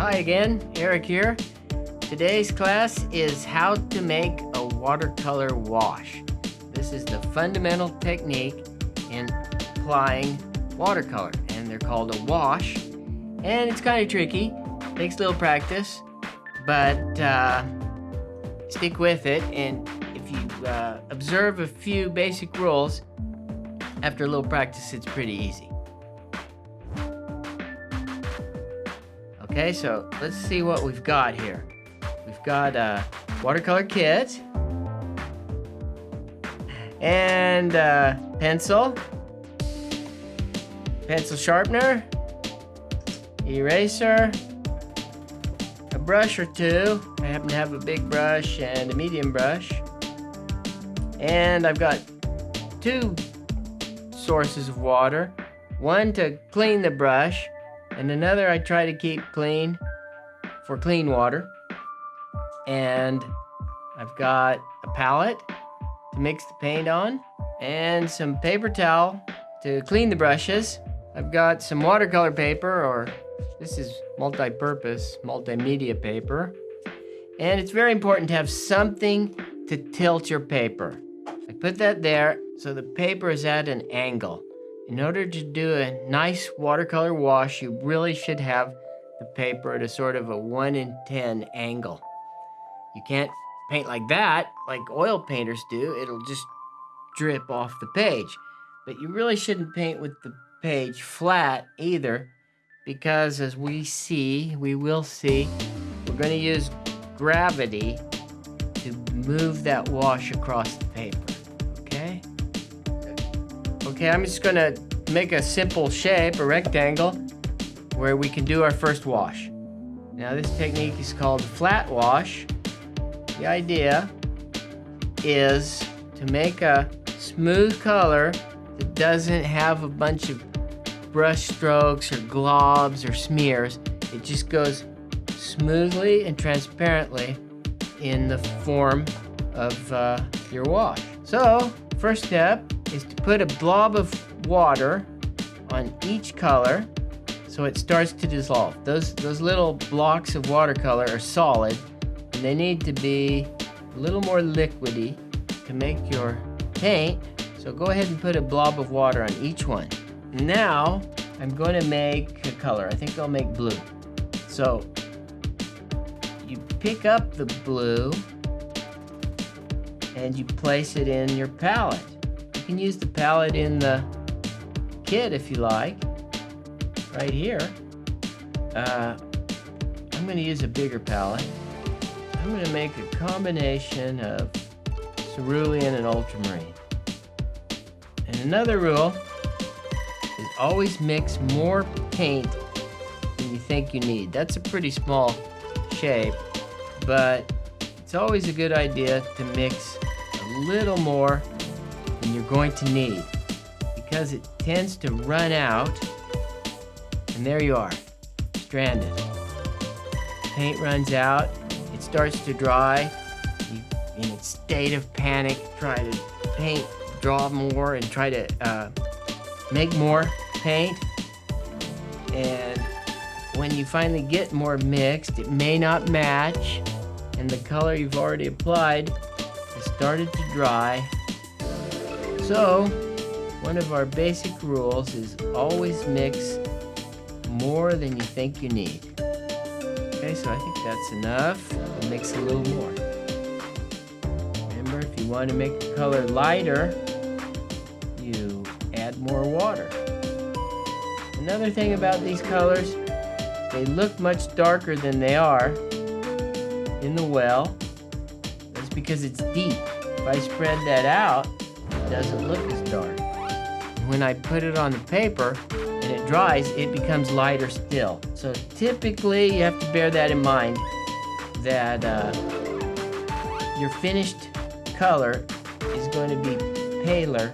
Hi again, Eric here. Today's class is how to make a watercolor wash. This is the fundamental technique in applying watercolor, and they're called a wash. And it's kind of tricky, takes a little practice, but stick with it. And if you observe a few basic rules, after a little practice, it's pretty easy. Okay, so let's see what we've got here. We've got a watercolor kit and pencil sharpener, eraser, a brush or two. I happen to have a big brush and a medium brush. And I've got two sources of water, one to clean the brush, and another I try to keep clean for clean water. And I've got a palette to mix the paint on, and some paper towel to clean the brushes. I've got some watercolor paper, or this is multi-purpose, multimedia paper. And it's very important to have something to tilt your paper. I put that there so the paper is at an angle. In order to do a nice watercolor wash, you really should have the paper at a sort of a 1 in 10 angle. You can't paint like that, like oil painters do. It'll just drip off the page. But you really shouldn't paint with the page flat either, because as we will see, we're going to use gravity to move that wash across the paper. Okay, I'm just gonna make a simple shape, a rectangle, where we can do our first wash. Now this technique is called flat wash. The idea is to make a smooth color that doesn't have a bunch of brush strokes or globs or smears. It just goes smoothly and transparently in the form of your wash. So, first step is to put a blob of water on each color so it starts to dissolve. Those little blocks of watercolor are solid, and they need to be a little more liquidy to make your paint. So go ahead and put a blob of water on each one. Now I'm going to make a color. I think I'll make blue. So you pick up the blue and you place it in your palette. You can use the palette in the kit if you like. Right here. I'm going to use a bigger palette. I'm going to make a combination of cerulean and ultramarine. And another rule is always mix more paint than you think you need. That's a pretty small shape, but it's always a good idea to mix a little more than you're going to need, because it tends to run out, and there you are, stranded. Paint runs out, it starts to dry, you, in a state of panic, try to paint, draw more, and try to make more paint. And when you finally get more mixed, it may not match, and the color you've already applied has started to dry. So, one of our basic rules is always mix more than you think you need. Okay, so I think that's enough. We'll mix a little more. Remember, if you want to make the color lighter, you add more water. Another thing about these colors, they look much darker than they are in the well. That's because it's deep. If I spread that out, it doesn't look as dark. When I put it on the paper and it dries, it becomes lighter still. So typically you have to bear that in mind, that your finished color is going to be paler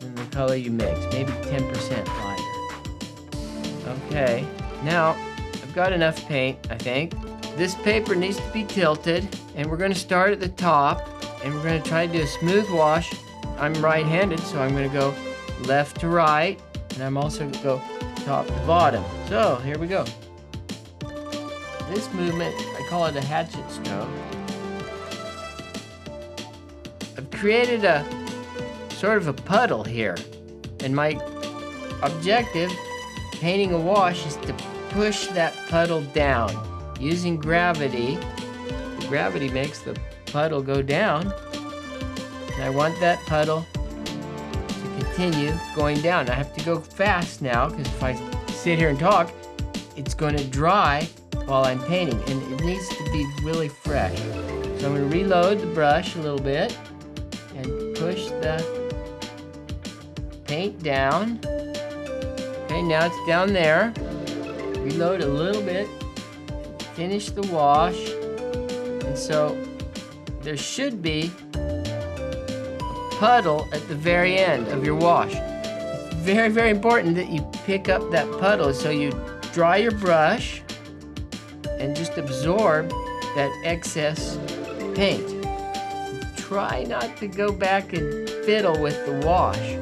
than the color you mix, maybe 10% lighter. Okay, now I've got enough paint, I think. This paper needs to be tilted, and we're going to start at the top, and we're going to try to do a smooth wash. I'm right-handed, so I'm going to go left to right, and I'm also going to go top to bottom. So, here we go. this movement, I call it a hatchet stroke. I've created a sort of a puddle here, and my objective painting a wash is to push that puddle down using gravity. The gravity makes the puddle go down, and I want that puddle to continue going down. I have to go fast now, because if I sit here and talk, it's going to dry while I'm painting, and it needs to be really fresh. So I'm going to reload the brush a little bit and push the paint down. Okay, now it's down there. Reload a little bit, finish the wash, and so there should be a puddle at the very end of your wash. It's very, very important that you pick up that puddle, so you dry your brush and just absorb that excess paint. Try not to go back and fiddle with the wash.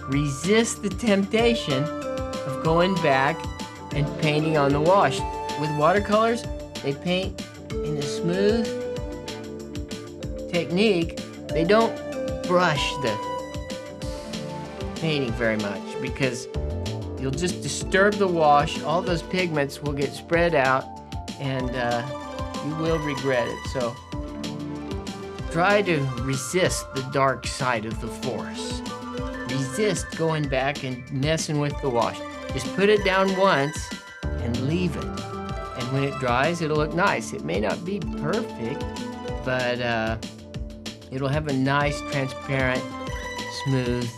Resist the temptation of going back and painting on the wash. With watercolors, they paint in a smooth technique. They don't brush the painting very much, because you'll just disturb the wash. All those pigments will get spread out, and you will regret it. So try to resist the dark side of the force. Resist going back and messing with the wash. Just put it down once and leave it. And when it dries, it'll look nice. It may not be perfect, but it'll have a nice, transparent, smooth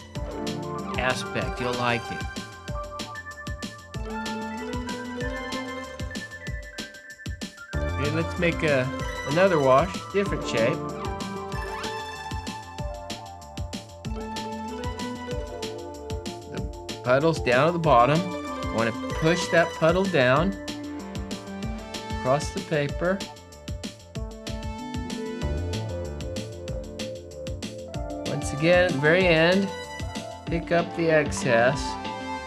aspect. You'll like it. Okay, let's make another wash, different shape. The puddle's down at the bottom. I want to push that puddle down across the paper. Once again, at the very end, pick up the excess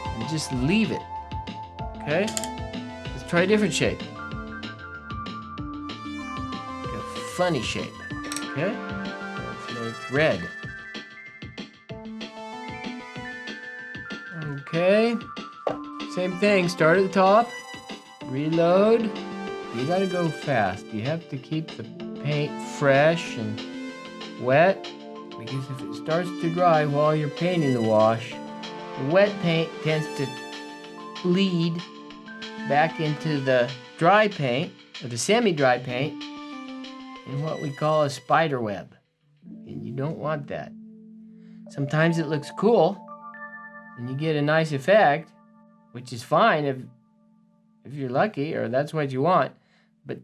and just leave it. Okay? Let's try a different shape. Funny shape. Okay? Let's make red. Okay. Same thing. Start at the top. Reload. You gotta go fast. You have to keep the paint fresh and wet, because if it starts to dry while you're painting the wash, the wet paint tends to bleed back into the dry paint, or the semi-dry paint, in what we call a spider web. And you don't want that. Sometimes it looks cool and you get a nice effect, which is fine if you're lucky, or that's what you want. But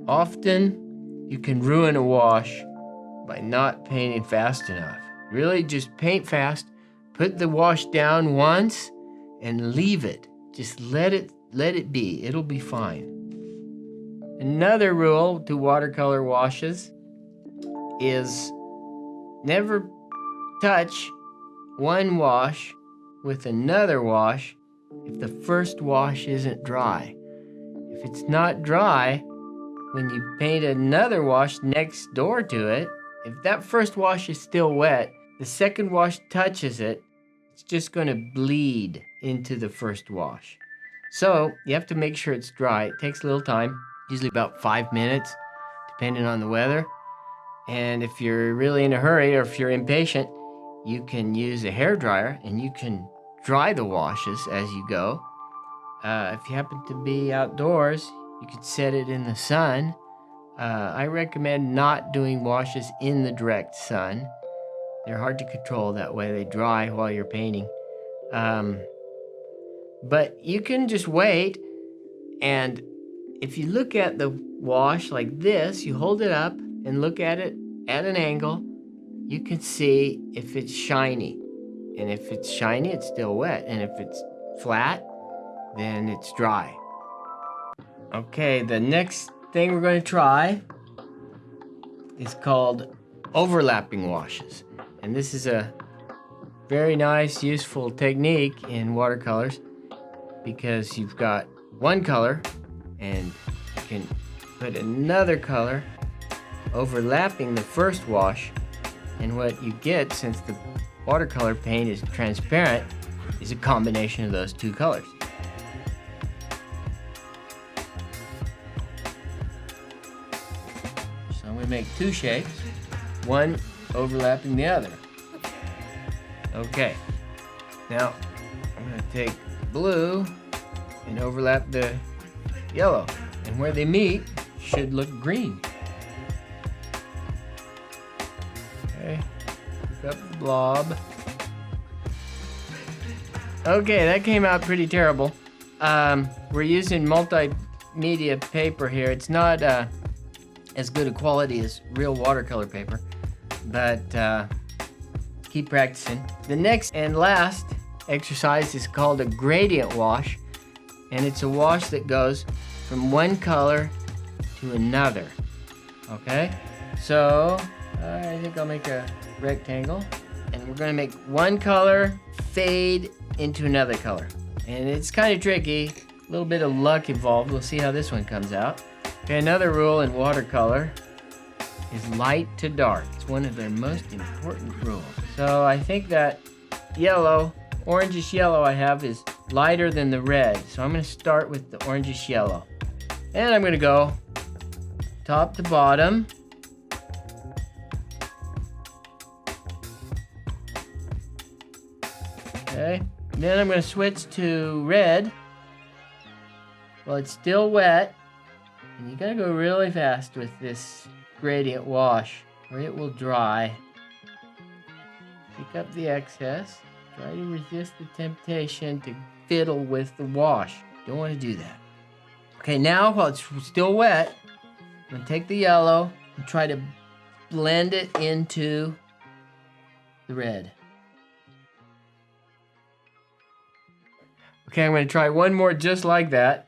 often you can ruin a wash by not painting fast enough. Really, just paint fast, put the wash down once and leave it. Just let it be. It'll be fine. Another rule to watercolor washes is never touch one wash with another wash if the first wash isn't dry. If it's not dry, when you paint another wash next door to it, if that first wash is still wet, the second wash touches it, it's just going to bleed into the first wash. So you have to make sure it's dry. It takes a little time. Usually about 5 minutes, depending on the weather. And if you're really in a hurry, or if you're impatient, you can use a hairdryer and you can dry the washes as you go. If you happen to be outdoors, you could set it in the sun. I recommend not doing washes in the direct sun. They're hard to control that way. They dry while you're painting. But you can just wait, and if you look at the wash like this, you hold it up and look at it at an angle, you can see if it's shiny. And if it's shiny, it's still wet. And if it's flat, then it's dry. Okay, the next thing we're going to try is called overlapping washes. And this is a very nice, useful technique in watercolors, because you've got one color and can put another color overlapping the first wash, and what you get, since the watercolor paint is transparent, is a combination of those two colors. So I'm going to make two shapes, one overlapping the other. Okay, now I'm going to take blue and overlap the yellow, and where they meet should look green. Okay, pick up the blob. Okay, that came out pretty terrible. We're using multimedia paper here. It's not as good a quality as real watercolor paper, but keep practicing. The next and last exercise is called a gradient wash, and it's a wash that goes from one color to another. Okay, so I think I'll make a rectangle, and we're going to make one color fade into another color, and it's kind of tricky, a little bit of luck involved. We'll see how this one comes out. Okay, another rule in watercolor is light to dark. It's one of their most important rules. So I think that yellow, orangish yellow I have, is lighter than the red. So I'm going to start with the orangish yellow. And I'm going to go top to bottom. Okay. Then I'm going to switch to red. Well, it's still wet. And you got to go really fast with this gradient wash, or it will dry. Pick up the excess. Try to resist the temptation to fiddle with the wash. Don't want to do that. Okay, now while it's still wet, I'm going to take the yellow and try to blend it into the red. Okay, I'm going to try one more just like that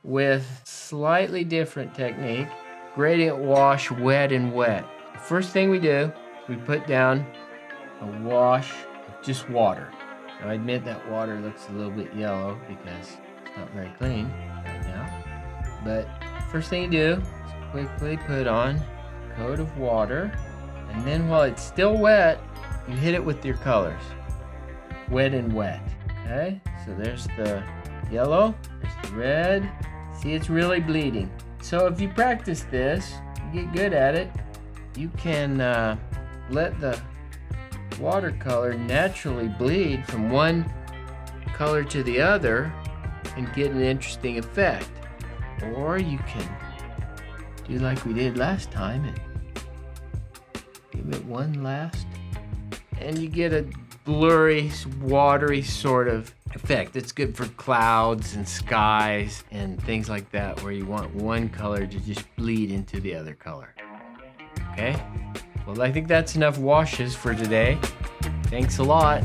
with slightly different technique. Gradient wash, wet and wet. The first thing we do is we put down a wash of just water. Now I admit that water looks a little bit yellow because it's not very clean right now. But first thing you do is quickly put on a coat of water, and then while it's still wet, you hit it with your colors. Wet and wet. Okay, so there's the yellow, there's the red. See, it's really bleeding. So if you practice this, you get good at it, you can let the watercolor naturally bleed from one color to the other and get an interesting effect. Or you can do like we did last time and give it one last, and you get a blurry, watery sort of effect. It's good for clouds and skies and things like that, where you want one color to just bleed into the other color. Okay? Well, I think that's enough washes for today. Thanks a lot.